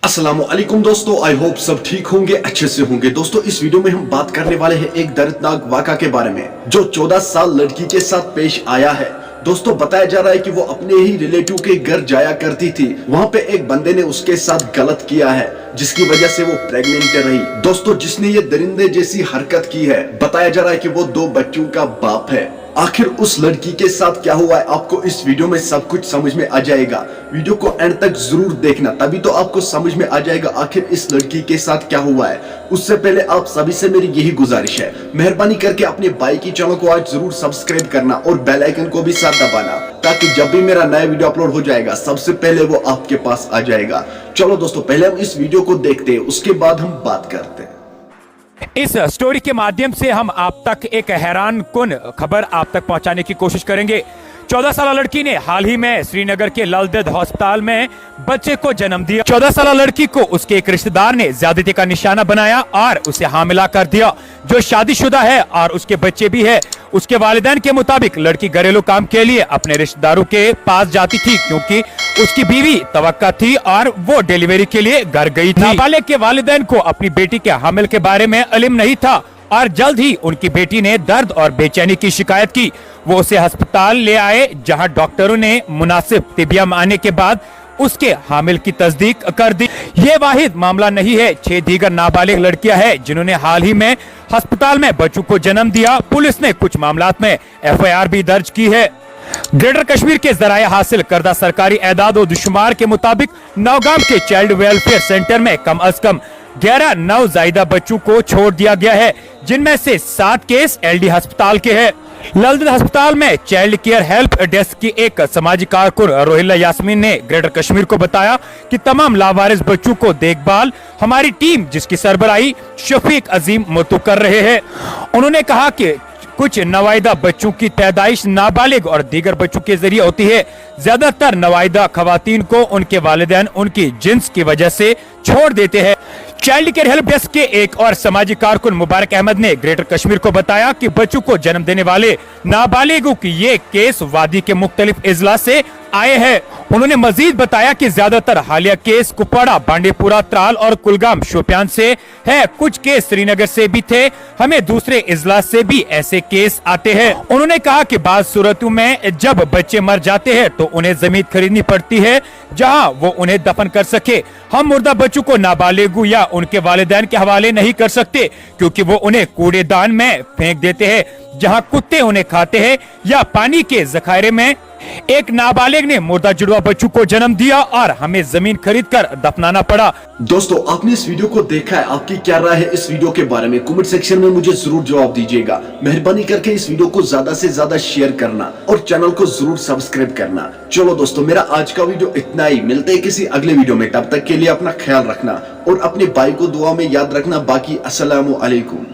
अस्सलाम वालेकुम दोस्तों, आई होप सब ठीक होंगे, अच्छे से होंगे। दोस्तों इस वीडियो में हम बात करने वाले हैं एक दर्दनाक वाक़ा के बारे में जो 14 साल लड़की के साथ पेश आया है। दोस्तों बताया जा रहा है कि वो अपने ही रिलेटिव के घर जाया करती थी, वहाँ पे एक बंदे ने उसके साथ गलत किया है जिसकी वजह से वो प्रेग्नेंट रही। दोस्तों जिसने ये दरिंदे जैसी हरकत की है, बताया जा रहा है कि वो 2 बच्चों का बाप है। आखिर उस लड़की के साथ क्या हुआ है, आपको इस वीडियो में सब कुछ समझ में आ जाएगा। वीडियो को एंड तक जरूर देखना, तभी तो आपको समझ में आ जाएगा आखिर इस लड़की के साथ क्या हुआ है। उससे पहले आप सभी से मेरी यही गुजारिश है, मेहरबानी करके अपने भाई की चैनल को आज जरूर सब्सक्राइब करना और बेल आइकन को भी साथ दबाना, ताकि जब भी मेरा नया वीडियो अपलोड हो जाएगा सबसे पहले वो आपके पास आ जाएगा। चलो दोस्तों पहले हम इस वीडियो को देखते हैं, उसके बाद हम बात करते हैं। इस स्टोरी के माध्यम से हम आप तक एक हैरान कुन खबर आप तक पहुंचाने की कोशिश करेंगे। 14 साल लड़की ने हाल ही में श्रीनगर के ललदेद अस्पताल में बच्चे को जन्म दिया। 14 साल लड़की को उसके एक रिश्तेदार ने ज्यादती का निशाना बनाया और उसे हामिला कर दिया, जो शादीशुदा है और उसके बच्चे भी है। उसके वालिदैन के मुताबिक लड़की घरेलू काम के लिए अपने रिश्तेदारों के पास जाती थी, क्योंकि उसकी बीवी तवक्का थी और वो डिलीवरी के लिए घर गई थी। नाबालिग के वालिदैन को अपनी बेटी के हामिल के बारे में इल्म नहीं था और जल्द ही उनकी बेटी ने दर्द और बेचैनी की शिकायत की। वो उसे अस्पताल ले आए, जहां डॉक्टरों ने मुनासिब तिबिया आने के बाद उसके हामिल की तस्दीक कर दी। ये वाहिद मामला नहीं है, 6 दीगर नाबालिग लड़कियां हैं जिन्होंने हाल ही में अस्पताल में बच्चों को जन्म दिया। पुलिस ने कुछ मामलात में FIR भी दर्ज की है। ग्रेटर कश्मीर के जराये हासिल करदा सरकारी एदाद और शुमार के मुताबिक नौगाम के चाइल्ड वेलफेयर सेंटर में कम अज कम 11 नवजायदा बच्चों को छोड़ दिया गया है, जिनमें से 7 केस LD अस्पताल के हैं। ललदेद अस्पताल में चाइल्ड केयर हेल्प डेस्क की एक समाजी कारकुन रोहिला यास्मीन ने ग्रेटर कश्मीर को बताया कि तमाम लावारिस बच्चों को देखभाल हमारी टीम, जिसकी सरबराही शफीक अजीम मोतू कर रहे हैं। उन्होंने कहा कि कुछ नवाइदा बच्चों की पैदाइश नाबालिग और दीगर बच्चों के जरिए होती है। ज्यादातर नवाइदा खवातीन को उनके वालिदैन उनकी जिन्स की वजह से छोड़ देते हैं। चाइल्ड केयर हेल्प डेस्क के एक और समाजी कारकुन मुबारक अहमद ने ग्रेटर कश्मीर को बताया कि बच्चों को जन्म देने वाले नाबालिगों की ये केस वादी के मुख्तलिफ इजला से आए हैं। उन्होंने मजीद बताया कि ज्यादातर हालिया केस कुपवाड़ा, बांडीपुरा, त्राल और कुलगाम शोपियान से है। कुछ केस श्रीनगर से भी थे, हमें दूसरे इजला से भी ऐसे केस आते हैं। उन्होंने कहा कि बाज़ सूरतों में जब बच्चे मर जाते हैं तो उन्हें जमीन खरीदनी पड़ती है जहां वो उन्हें दफन कर सके। हम मुर्दा बच्चों को नाबालिगों या उनके वालिदैन के हवाले नहीं कर सकते, क्योंकि वो उन्हें कूड़ेदान में फेंक देते हैं जहां कुत्ते उन्हें खाते हैं या पानी के जखायरे में। एक नाबालिग ने मुर्दा जुड़वा बच्चों को जन्म दिया और हमें जमीन खरीद कर दफनाना पड़ा। दोस्तों आपने इस वीडियो को देखा है, आपकी क्या राय है इस वीडियो के बारे में कमेंट सेक्शन में मुझे जरूर जवाब दीजिएगा। मेहरबानी करके इस वीडियो को ज्यादा से ज्यादा शेयर करना और चैनल को जरूर सब्सक्राइब करना। चलो दोस्तों मेरा आज का वीडियो इतना ही, मिलते हैं किसी अगले वीडियो में। तब तक के लिए अपना ख्याल रखना और अपने भाई को दुआ में याद रखना। बाकी अस्सलामु अलैकुम।